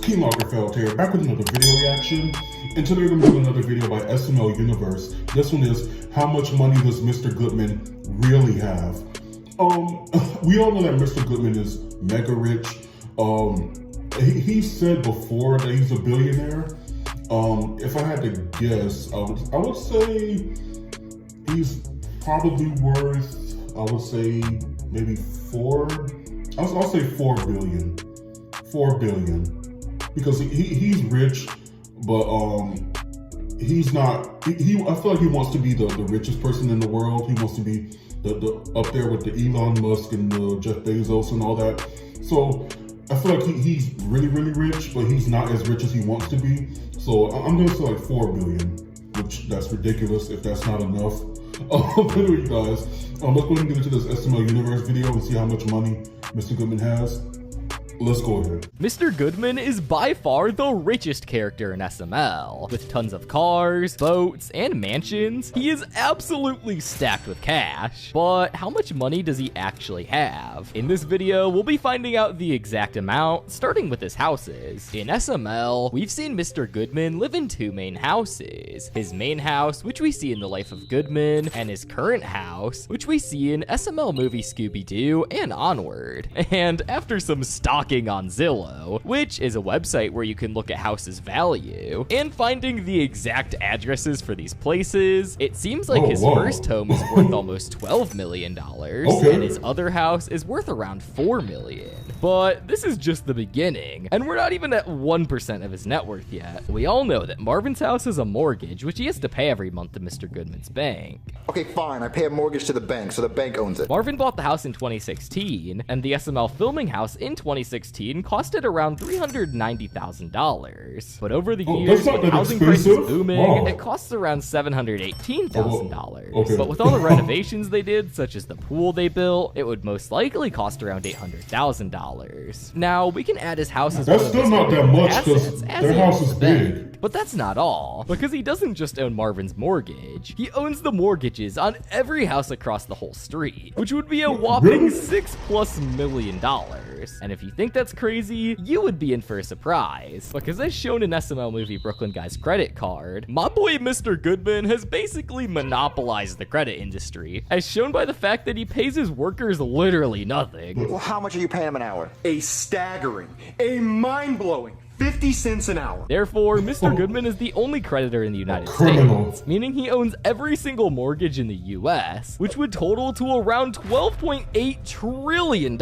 Team Lagerfeld here, back with another video reaction. And today we're going to do another video by SML Universe. This one is, how much money does Mr. Goodman really have? We all know that Mr. Goodman is mega rich. He said before that he's a billionaire. If I had to guess, I would say he's probably worth, I would say maybe I'll say 4 billion. 4 billion. Because he's rich, but he's not, I feel like he wants to be the richest person in the world. He wants to be the up there with the Elon Musk and the Jeff Bezos and all that. So I feel like he's really, really rich, but he's not as rich as he wants to be. So I'm gonna say like 4 billion, which that's ridiculous if that's not enough. Anyway, you guys, let's go ahead and get into this SML Universe video and see how much money Mr. Goodman has. Let's go ahead. Mr. Goodman is by far the richest character in SML. With tons of cars, boats, and mansions, he is absolutely stacked with cash. But how much money does he actually have? In this video, we'll be finding out the exact amount, starting with his houses. In SML, we've seen Mr. Goodman live in 2 main houses. His main house, which we see in The Life of Goodman, and his current house, which we see in SML movie Scooby-Doo and Onward. And after some stalking on Zillow, which is a website where you can look at houses' value, and finding the exact addresses for these places, it seems like his first home is worth almost $12 million, and his other house is worth around $4 million. But this is just the beginning, and we're not even at 1% of his net worth yet. We all know that Marvin's house has a mortgage, which he has to pay every month to Mr. Goodman's bank. Okay, fine, I pay a mortgage to the bank, so the bank owns it. Marvin bought the house in 2016, and the SML filming house in 2016 costed around $390,000. But over the years, with housing prices booming, it costs around $718,000. But with all the renovations they did, such as the pool they built, it would most likely cost around $800,000. Now, we can add his house as that's still not that much because their house is big. But that's not all, because he doesn't just own Marvin's mortgage, he owns the mortgages on every house across the whole street, which would be a whopping $6+ million. And if you think that's crazy, you would be in for a surprise, because as shown in SML movie Brooklyn Guy's credit card, my boy Mr. Goodman has basically monopolized the credit industry, as shown by the fact that he pays his workers literally nothing. Well, how much are you paying him an hour? A staggering, a mind-blowing 50 cents an hour. Therefore, Mr. Goodman is the only creditor in the United States, meaning he owns every single mortgage in the US, which would total to around $12.8 trillion,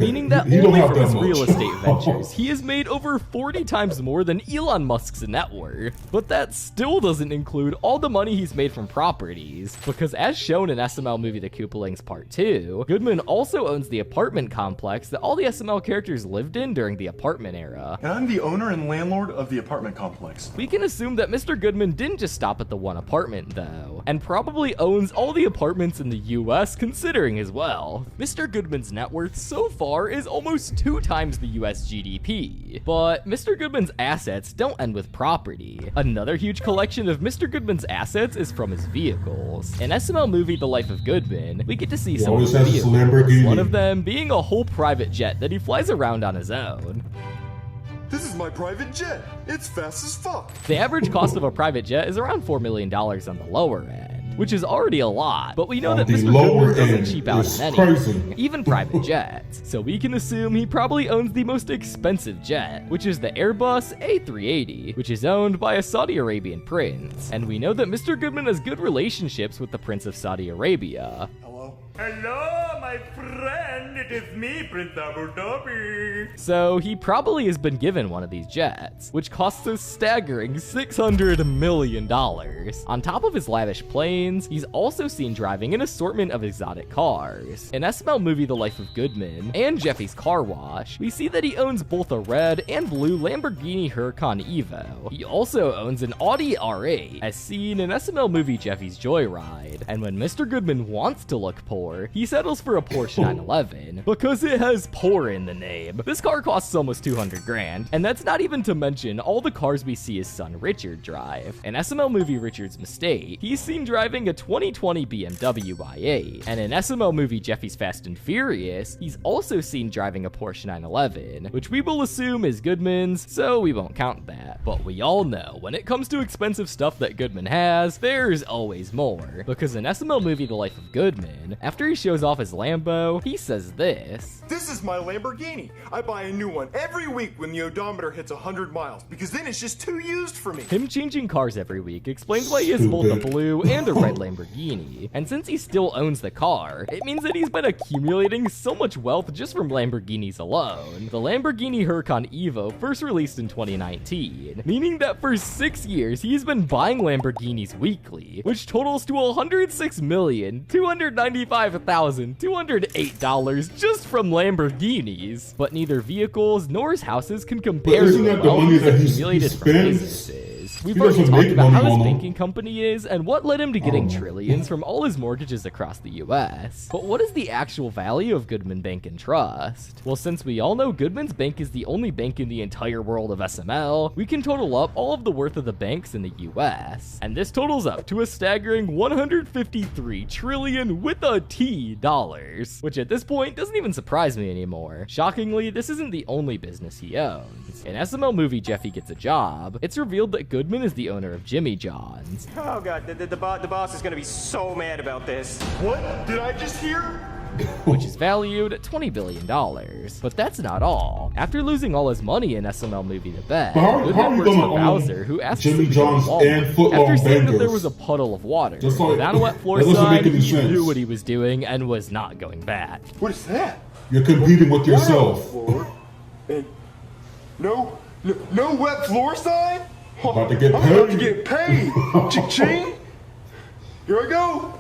meaning that only from his real estate ventures, he has made over 40 times more than Elon Musk's net worth. But that still doesn't include all the money he's made from properties, because as shown in SML movie The Koopalings Part 2, Goodman also owns the apartment complex that all the SML characters lived in during the apartment era. And I'm the owner and landlord of the apartment complex. We can assume that Mr. Goodman didn't just stop at the one apartment, though, and probably owns all the apartments in the US considering his wealth. Mr. Goodman's net worth so far is almost 2 times the US GDP. But Mr. Goodman's assets don't end with property. Another huge collection of Mr. Goodman's assets is from his vehicles. In SML movie The Life of Goodman, we get to see some of his vehicles, one of them being a whole private jet that he flies around on his own. This is my private jet. It's fast as fuck. The average cost of a private jet is around $4 million on the lower end, which is already a lot, but we know that Mr. Goodman doesn't cheap out on anything, even private jets. So we can assume he probably owns the most expensive jet, which is the Airbus A380, which is owned by a Saudi Arabian prince. And we know that Mr. Goodman has good relationships with the Prince of Saudi Arabia. Hello, my friend. It is me, Prince Abu Dhabi. So he probably has been given one of these jets, which costs a staggering $600 million. On top of his lavish planes, he's also seen driving an assortment of exotic cars. In SML movie The Life of Goodman and Jeffy's Car Wash, we see that he owns both a red and blue Lamborghini Huracan Evo. He also owns an Audi R8, as seen in SML movie Jeffy's Joyride. And when Mr. Goodman wants to look poor, he settles for a Porsche 911 because it has poor in the name. This car costs almost 200 grand, and that's not even to mention all the cars we see his son Richard drive. In SML movie Richard's Mistake, he's seen driving a 2020 BMW i8, and in SML movie Jeffy's Fast and Furious, he's also seen driving a Porsche 911, which we will assume is Goodman's, so we won't count that. But we all know, when it comes to expensive stuff that Goodman has, there's always more. Because in SML movie The Life of Goodman, after he shows off his Lambo, he says this. This is my Lamborghini. I buy a new one every week when the odometer hits 100 miles, because then it's just too used for me. Him changing cars every week explains why he has both a blue and a red Lamborghini. And since he still owns the car, it means that he's been accumulating so much wealth just from Lamborghinis alone. The Lamborghini Huracan Evo first released in 2019, meaning that for 6 years he's been buying Lamborghinis weekly, which totals to $106,295,208 just from Lamborghinis. But neither vehicles nor his houses can compare to the wealth he's accumulated from businesses. We've already talked about how his banking company is and what led him to getting trillions from all his mortgages across the US. But what is the actual value of Goodman Bank and Trust? Well, since we all know Goodman's bank is the only bank in the entire world of SML, we can total up all of the worth of the banks in the US. And this totals up to a staggering 153 trillion with a T dollars, which at this point doesn't even surprise me anymore. Shockingly, this isn't the only business he owns. In SML movie Jeffy Gets a Job, it's revealed that Goodman is the owner of Jimmy John's. Oh god, the boss is gonna be so mad about this. What did I just hear? Which is valued at $20 billion. But that's not all. After losing all his money in SML movie The Bet, Goodman works for Bowser, who asks Jimmy him to John's go to and Walmart footlong after seeing that there bangers? was a puddle of water. Just like- Without a wet floor that doesn't sign, make any he sense. knew what he was doing and was not going back. What is that? You're competing with yourself. Floor. And no wet floor sign? About to get I'm about to paid. get paid. Cha-ching. Here I go.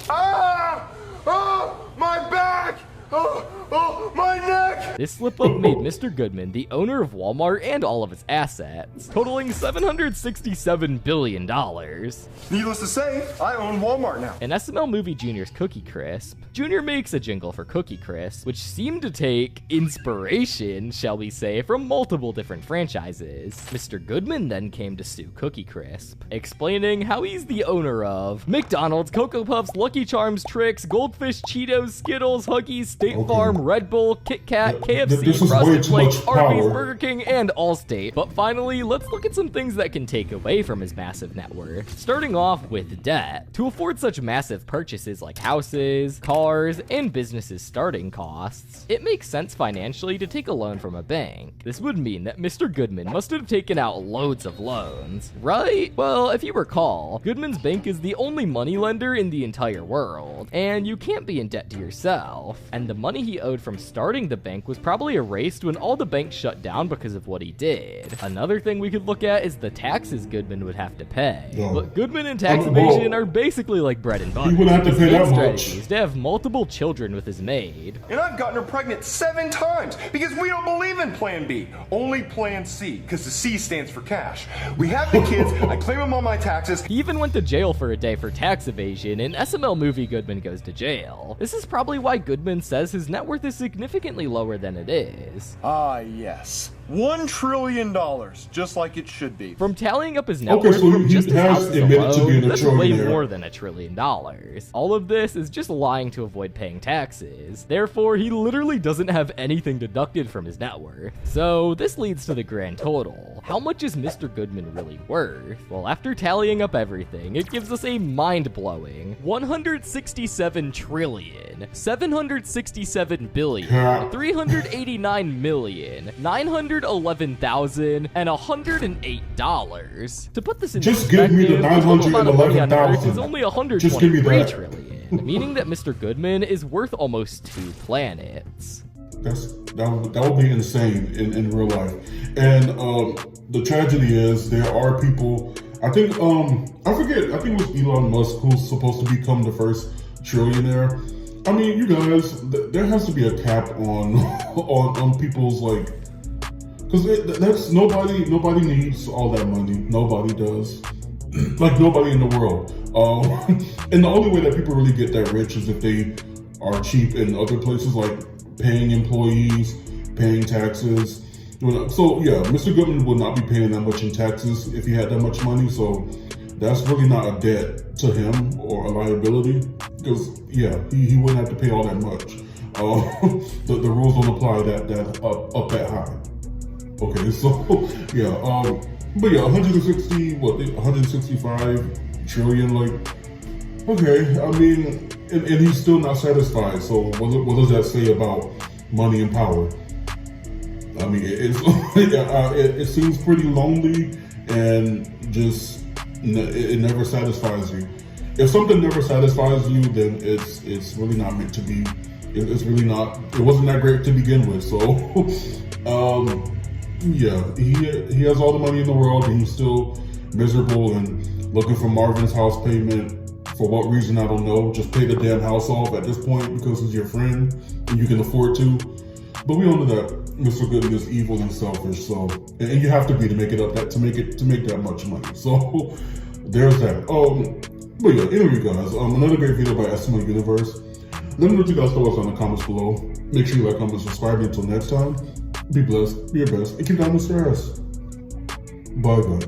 Ah! Ah! My back! Oh, my neck! This slip-up made Mr. Goodman the owner of Walmart and all of its assets, totaling $767 billion. Needless to say, I own Walmart now. In SML movie Junior's Cookie Crisp, Junior makes a jingle for Cookie Crisp, which seemed to take inspiration, shall we say, from multiple different franchises. Mr. Goodman then came to sue Cookie Crisp, explaining how he's the owner of McDonald's, Cocoa Puffs, Lucky Charms, Trix, Goldfish, Cheetos, Skittles, Huggies, State Farm, Red Bull, Kit Kat, This KFC, is way Frosted too Flakes, much Arby's, power. Burger King, and Allstate. But finally, let's look at some things that can take away from his massive net worth. Starting off with debt. To afford such massive purchases like houses, cars, and businesses' starting costs, it makes sense financially to take a loan from a bank. This would mean that Mr. Goodman must have taken out loads of loans, right? Well, if you recall, Goodman's bank is the only moneylender in the entire world, and you can't be in debt to yourself. And the money he owed from starting the bank was probably erased when all the banks shut down because of what he did. Another thing we could look at is the taxes Goodman would have to pay. Yeah. But Goodman and tax evasion are basically like bread and butter. He wouldn't have to His pay main that strategy much. is to have multiple children with his maid. And I've gotten her pregnant 7 times because we don't believe in Plan B, only Plan C, because the C stands for cash. We have the kids, I claim them on my taxes. He even went to jail for a day for tax evasion. In SML movie Goodman Goes to Jail. This is probably why Goodman says his net worth is significantly lower than it is. Ah, yes. $1 trillion, just like it should be. From tallying up his net Okay, worth so from he just his has houses admitted to being alone, a that's way trillionaire. more than $1 trillion. All of this is just lying to avoid paying taxes. Therefore, he literally doesn't have anything deducted from his net worth. So this leads to the grand total. How much is Mr. Goodman really worth? Well, after tallying up everything, it gives us a mind-blowing 167 trillion, 767 billion, 389 million, 911,000, and $108. To put this in Just give me the perspective, total amount of money on Earth 911,000. is only Just give me 123 that. trillion, meaning that Mr. Goodman is worth almost 2 planets. That would be insane in real life. And the tragedy is there are people. I think I forget. I think it was Elon Musk who's supposed to become the first trillionaire. I mean, you guys, there has to be a cap on on people's like, because that's nobody needs all that money. Nobody does. Like nobody in the world. And the only way that people really get that rich is if they are cheap in other places, like paying employees, paying taxes. So yeah, Mr. Goodman would not be paying that much in taxes if he had that much money. So that's really not a debt to him or a liability, because yeah, he wouldn't have to pay all that much. The rules don't apply that up that high. Okay, so yeah, but yeah, 165 trillion, like, okay, I mean, and he's still not satisfied. So what does that say about money and power? I mean, it seems pretty lonely, and just it never satisfies you. If something never satisfies you, then it's really not meant to be. It's really not. It wasn't that great to begin with. So, yeah, he has all the money in the world, and he's still miserable and looking for Marvin's house payment. For what reason, I don't know. Just pay the damn house off at this point because he's your friend and you can afford to. But we all know that Mr. Goodman is evil and selfish. So, and you have to be to make it up to make that much money. So there's that. But yeah, anyway, guys, another great video by SML Universe. Let me know what you guys thought in the comments below. Make sure you like, comment, subscribe. Until next time, be blessed, be your best, and keep down the stress. Bye, guys.